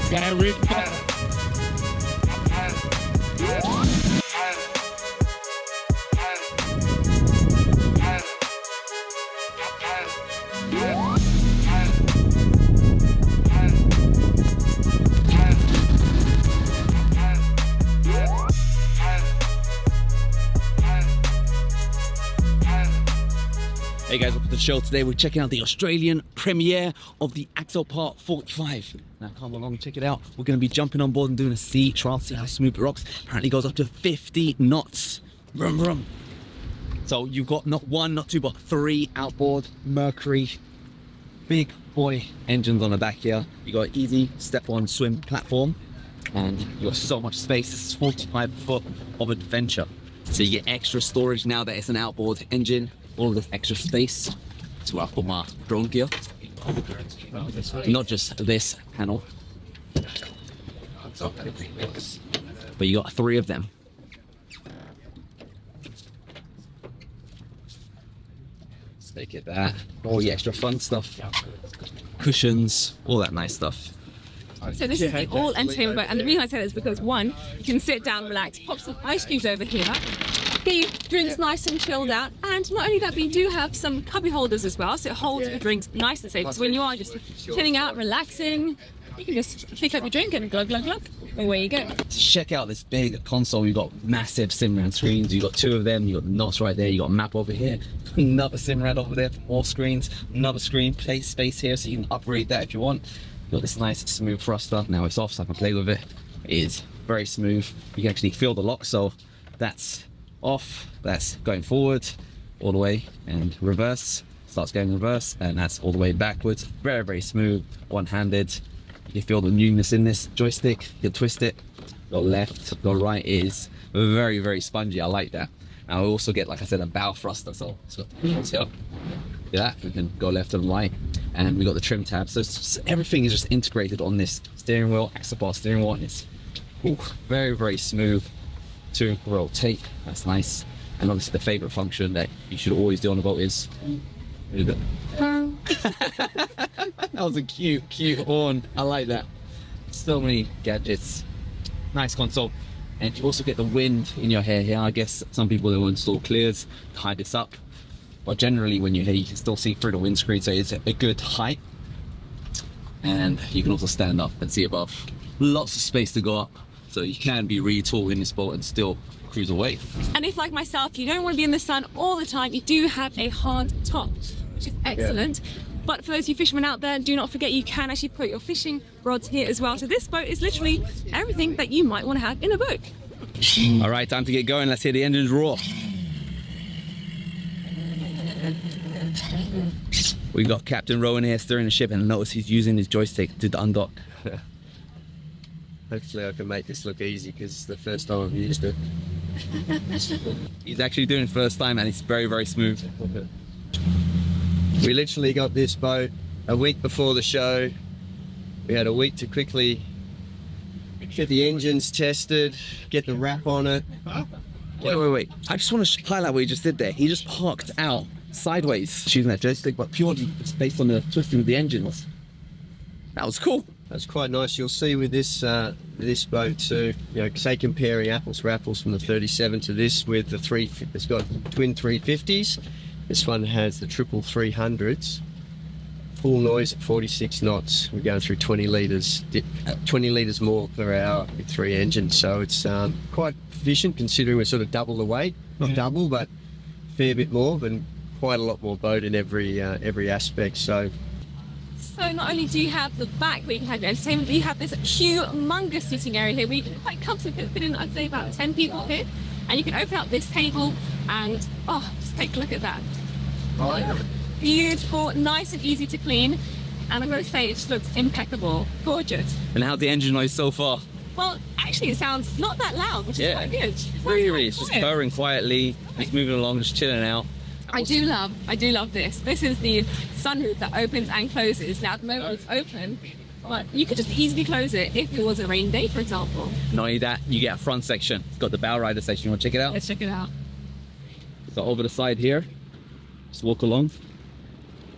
Very fun. Hey guys, welcome to the show. Today we're checking out the Australian premiere of the Axopar 45. Now come along and check it out. We're going to be jumping on board and doing a sea trial, see how smooth it rocks. Apparently goes up to 50 knots. Vroom, vroom. So you've got not one, not two, but three outboard Mercury big boy engines on the back here. You got easy step-on swim platform, and you got so much space. This is 45 foot of adventure. So you get extra storage now that it's an outboard engine. All of this extra space. That's where I put my drone gear. Not just this panel, but you got three of them. Let's take it there. All the extra fun stuff. Cushions, all that nice stuff. So this is the all entertainment boat, and the reason I say that is because one, you can sit down, relax, pop some ice cubes over here, get your drinks nice and chilled out, and not only that, but you do have some cubby holders as well, so it holds your drinks nice and safe. So when you are just chilling out, relaxing, you can just pick up your drink and glug glug glug, and away you go. Check out this big console. You've got massive Simrad screens. You've got two of them. You've got the NOS right there. You've got a map over here. Another Simrad over there for more screens. Another screen space here, so you can upgrade that if you want. You've got this nice smooth thruster. Now it's off so I can play with it. It is very smooth. You can actually feel the lock, so that's off, that's going forward all the way, and reverse starts going reverse, and that's all the way backwards. Very, very smooth, one-handed. You feel the newness in this joystick. You can twist it. Your left, your right is very, very spongy. I like that. Now I also get, like I said, a bow thruster, so yeah, we can go left and right, and we got the trim tab. So everything is just integrated on this steering wheel, Axopar steering wheel, and it's very, very smooth to rotate. That's nice. And obviously the favorite function that you should always do on a boat is that was a cute horn. I like that. So many gadgets. Nice console. And you also get the wind in your hair here. I guess some people will install clears to hide this up, but generally when you're here you can still see through the windscreen, so it's a good height, and you can also stand up and see above. Lots of space to go up, so you can be really tall in this boat and still cruise away. And if, like myself, you don't want to be in the sun all the time, you do have a hard top, which is excellent. Yeah. But for those of you fishermen out there, do not forget you can actually put your fishing rods here as well. So this boat is literally everything that you might want to have in a boat. All right, time to get going. Let's hear the engines roar. We got Captain Rowan here steering the ship, and notice he's using his joystick to undock. Hopefully I can make this look easy, because it's the first time I've used it. He's actually doing it first time, and it's very, very smooth. We literally got this boat a week before the show. We had a week to quickly get the engines tested, get the wrap on it. Wait. I just want to highlight what he just did there. He just parked out sideways using that joystick, but purely just based on the twisting of the engines. That was cool. That's quite nice. You'll see with this this boat too, you know, say comparing apples for apples from the 37 to this with the it's got twin 350s. This one has the triple 300s. Full noise at 46 knots. We're going through 20 litres more per hour with three engines. So it's quite efficient, considering we're sort of double the weight. Not double, but a fair bit more, but quite a lot more boat in every aspect. So not only do you have the back where you can have your entertainment, but you have this humongous sitting area here where you can quite comfortably fit in, I'd say, about 10 people here. And you can open up this table and, just take a look at that. Beautiful, nice and easy to clean, and I'm going to say it just looks impeccable, gorgeous. And how's the engine noise so far? Well, actually it sounds not that loud, which is quite good. Really, it's just purring quietly, just moving along, just chilling out. I do love this. This is the sunroof that opens and closes. Now at the moment it's open, but you could just easily close it if it was a rain day, for example. Not only that, you get a front section. It's got the bow rider section. You want to check it out? Let's check it out. So over the side here, just walk along.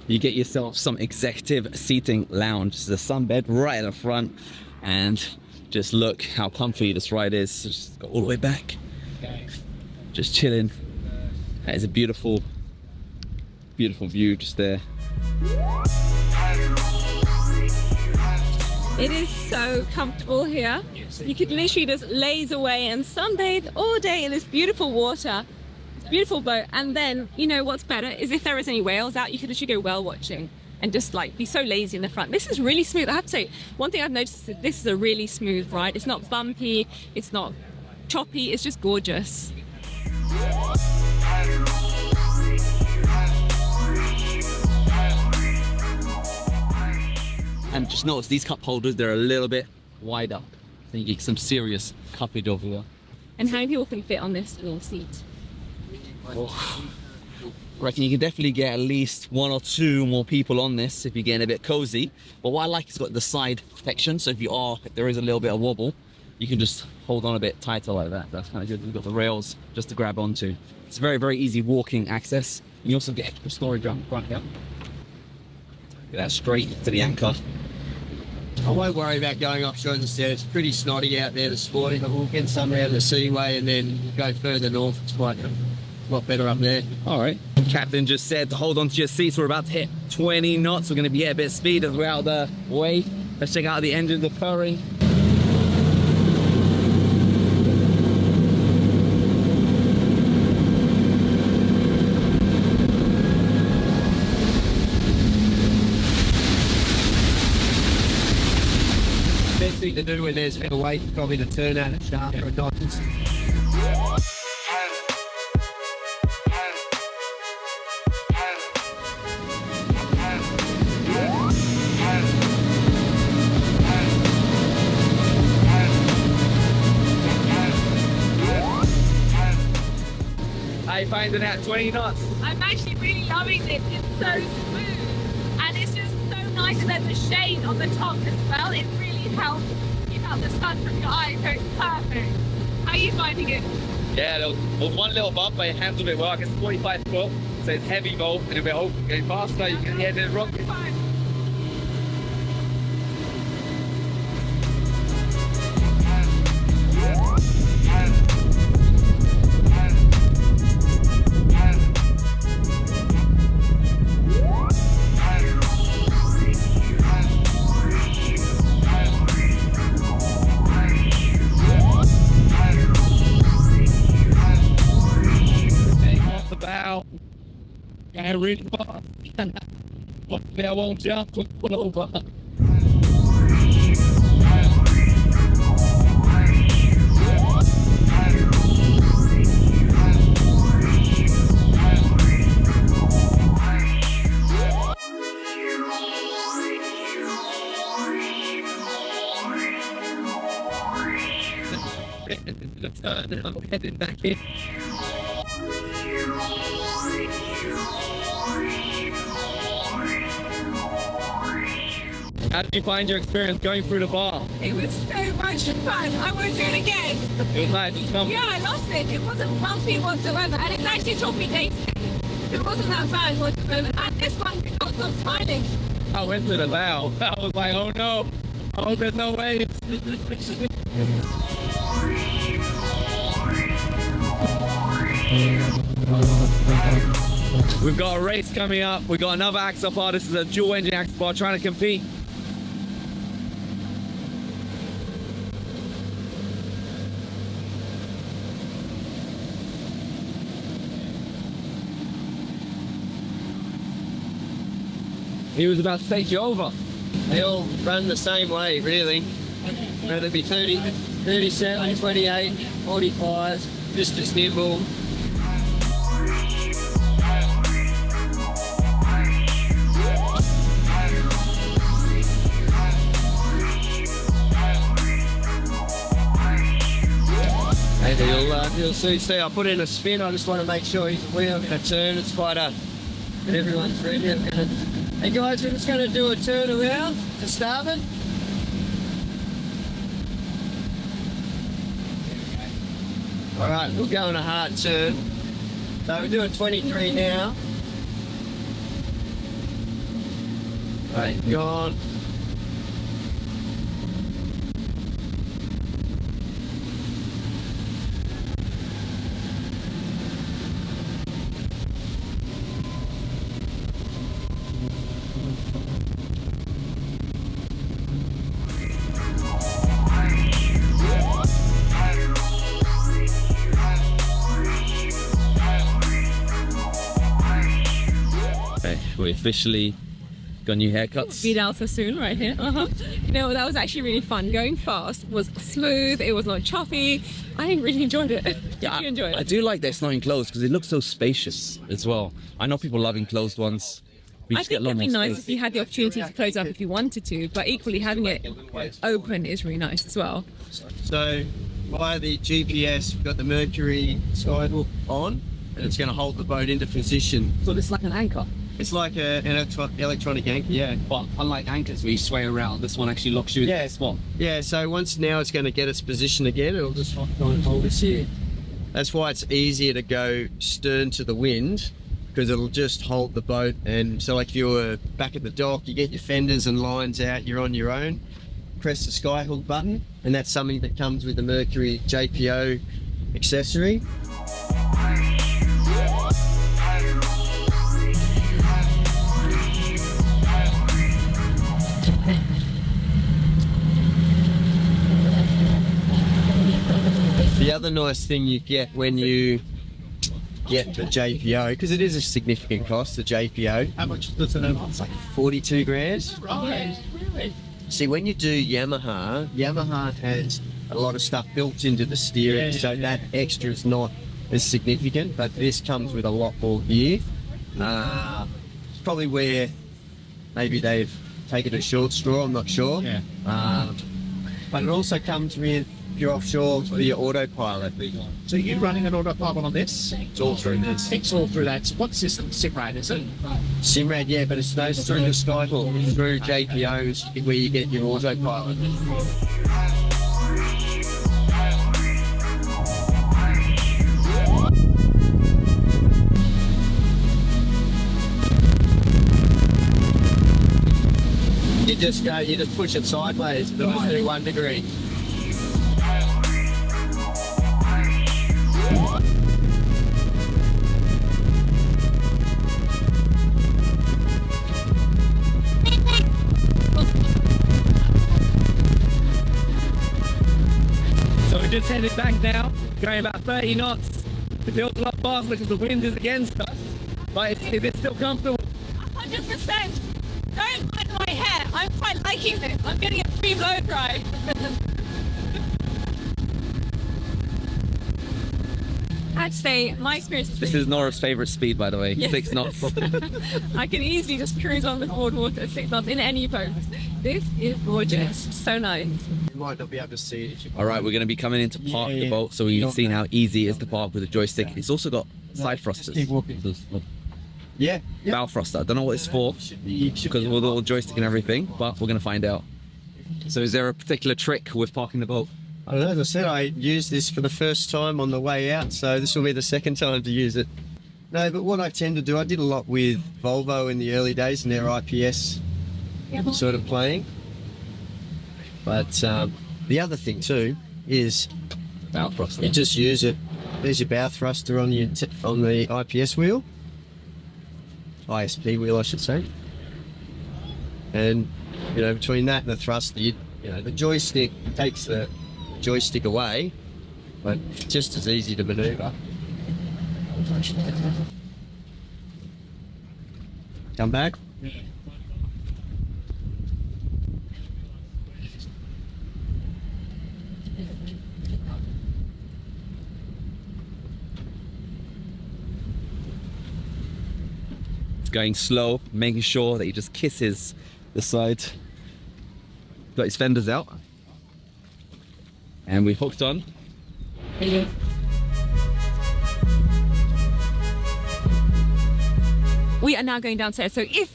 You get yourself some executive seating lounge. There's a sunbed right in the front. And just look how comfy this ride is. Just go all the way back. Just chilling. That is a beautiful, beautiful view just there. It is so comfortable here. You could literally just laze away and sunbathe all day in this beautiful water, this beautiful boat. And then, you know what's better is if there is any whales out, you could literally go whale watching and just like be so lazy in the front. This is really smooth. I have to say, one thing I've noticed is that this is a really smooth ride. It's not bumpy, it's not choppy, it's just gorgeous. And just notice these cup holders, they're a little bit wider. So you get some serious cuppage over here. And how many people can fit on this little seat? Oh, I reckon you can definitely get at least 1 or 2 more people on this if you're getting a bit cozy. But what I like is it's got the side protection, so if there is a little bit of wobble, you can just hold on a bit tighter like that. That's kind of good. You've got the rails just to grab onto. It's very, very easy walking access. You also get extra storage up front here. Get that straight to the anchor. I won't worry about going offshore instead. It's pretty snotty out there this morning, but we'll get some around the seaway and then go further north. It's quite a lot better up there. All right. Captain just said to hold on to your seats. We're about to hit 20 knots. We're going to be at a bit of speed as we're out the way. Let's check out the engine, the purring. Best thing to do when there's a weight, probably to turn out at sharp or a dodges. How you finding that 20 knots? I'm actually really loving this. It's so smooth and it's just so nice, and there's a shade on the top as well. It really helps keep out the sun from your eyes, so it's perfect. How are you finding it? Yeah, there was one little bump, but it handled it well. I guess 45 foot, so it's heavy bolt, and if it opens getting faster, you can hear the rocket. I really fast. But I won't jump, pull over. I'm heading back in. How did you find your experience going through the bar? It was so much fun. I would do it again. It was nice. Yeah, I loved it. It wasn't bumpy whatsoever, and it actually taught me dating. It wasn't that bad whatsoever. And this one, I was not smiling. I went to the bow. I was like, oh no. Oh, there's no way. We've got a race coming up. We've got another Axopar. This is a dual engine Axopar trying to compete. He was about to take you over. They all run the same way, really. Whether it be 30, 37, 28, 45, just a snibble. And you'll see, I put in a spin. I just want to make sure he's aware of a turn. It's quite a, and everyone's ready. Hey guys, we're just going to do a turn around to starboard. All right, we'll go on a hard turn. So we're doing 23 now. Right, gone. we officially got new haircuts. Vidal Sassoon right here. You know, that was actually really fun. Going fast was smooth. It was not choppy. I really enjoyed it. Did you enjoy it? I do like that it's not enclosed because it looks so spacious as well. I know people love enclosed ones. We I just get think a lot it'd be more nice space. if you had the opportunity to close up if you wanted to, but equally having it open is really nice as well. So via the GPS, we've got the Mercury skyhook on, and it's going to hold the boat into position. So it's like an anchor. It's like an electronic anchor, yeah. But unlike anchors where you sway around, this one actually locks you in the spot. Yeah, so once now it's going to get its position again, it'll just hold this here. That's why it's easier to go stern to the wind, because it'll just hold the boat. And so like if you were back at the dock, you get your fenders and lines out, you're on your own, press the skyhook button, and that's something that comes with the Mercury JPO accessory. The other nice thing you get when you get the JPO, because it is a significant cost, the JPO. How much does it have? It's like 42 grand. Right. Really? See, when you do Yamaha has a lot of stuff built into the steering, so that extra is not as significant, but this comes with a lot more gear. It's probably where maybe they've taken a short straw, I'm not sure. Yeah. But it also comes with your offshore for your autopilot. So you're running an autopilot on this? It's all through this. It's all through that. So what system? Simrad, is it? Simrad, yeah, but it's those through the Skyhook, through JPOs, where you get your autopilot. You just push it sideways, to 1 degree. So we're just headed back now, going about 30 knots. It feels a lot faster because the wind is against us, but is it still comfortable? 100%. Don't mind my hair. I'm quite liking this. I'm getting a free blow dry. I'd say my experience has This been is Nora's favourite speed, by the way. Yes. 6 knots. I can easily just cruise on the forward water at 6 knots in any boat. This is gorgeous. So nice. You might not be able to see it. All right, we're going to be coming in to park the boat, so we've seen how easy it is to park with a joystick. It's also got side thrusters. Keep walking. Yeah. Bow thruster. I don't know what it's for, because with the little joystick and everything, but we're going to find out. So is there a particular trick with parking the boat? I don't know, as I said, I used this for the first time on the way out, so this will be the second time to use it. No, but what I tend to do, I did a lot with Volvo in the early days and their IPS sort of playing. But the other thing too is Bow thruster. you just use it. There's your bow thruster on the IPS wheel. ISP wheel, I should say. And, you know, between that and the thruster, the joystick takes the joystick away, but just as easy to manoeuvre. Come back. It's going slow, making sure that he just kisses the side. Got his fenders out. And we hooked on. We are now going downstairs. So if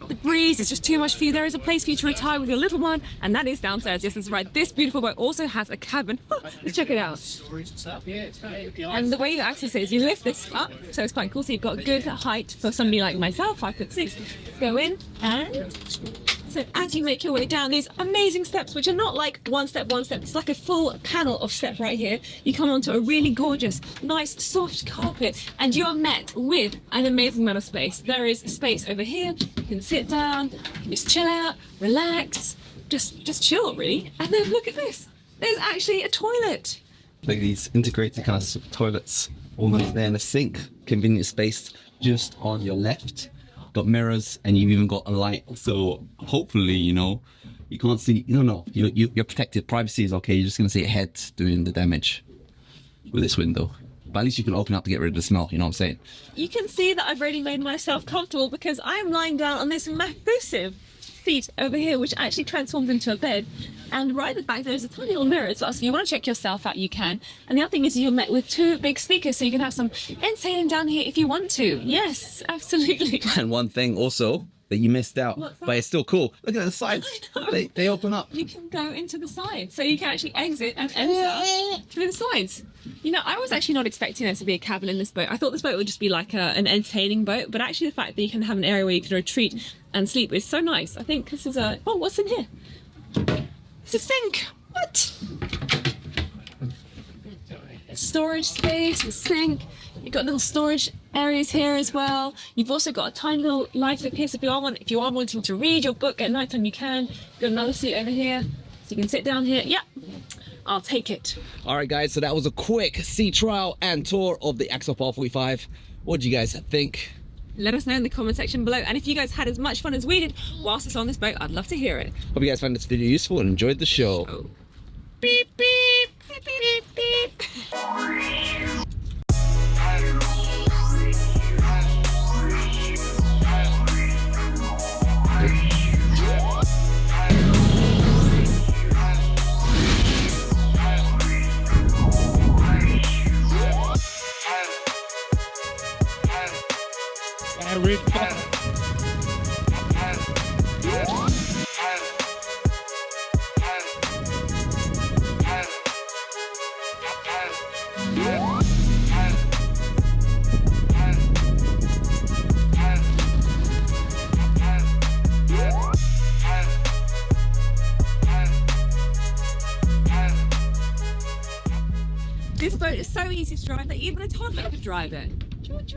the breeze is just too much for you, there is a place for you to retire with your little one, and that is downstairs. Yes, that's right. This beautiful boat also has a cabin. Let's check it out. And the way you access it is you lift this up, so it's quite cool. So you've got good height for somebody like myself, 5'6". Go in, and so as you make your way down these amazing steps, which are not like one step, it's like a full panel of steps right here. You come onto a really gorgeous, nice, soft carpet, and you're met with an amazing amount of space. There is space over here. You can sit down, you can just chill out, relax, just chill really. And then look at this. There's actually a toilet. Like these integrated kind of toilets almost there, and a sink, convenient space just on your left. got mirrors, and you've even got a light. So hopefully, you know, you can't see. No, you're protected. Privacy is okay. You're just gonna see your head doing the damage with this window. But at least you can open up to get rid of the smell. You know what I'm saying? You can see that I've already made myself comfortable because I am lying down on this massive seat over here, which actually transforms into a bed. And right at the back, there's a tiny little mirror as well. So if you want to check yourself out, you can. And the other thing is you're met with 2 big speakers, so you can have some entertaining down here if you want to. Yes, absolutely. And one thing also that you missed out, What's that? but it's still cool. Look at the sides. They open up. You can go into the side, so you can actually exit and enter through the sides. You know, I was actually not expecting there to be a cabin in this boat. I thought this boat would just be like an entertaining boat, but actually the fact that you can have an area where you can retreat and sleep is so nice. I think this is a... Oh, what's in here? It's a sink. What? Storage space, a sink. You've got little storage areas here as well. You've also got a tiny little light up here, so if you are wanting to read your book at night time, you can. You've got another seat over here, so you can sit down here. Yeah, I'll take it. All right, guys. So that was a quick sea trial and tour of the Axopar 45. What do you guys think? Let us know in the comment section below. And if you guys had as much fun as we did whilst it's on this boat, I'd love to hear it. Hope you guys found this video useful and enjoyed the show. Oh. Beep, beep, beep, beep, beep. Very fun. This boat is so easy to drive that even a toddler could drive it. George.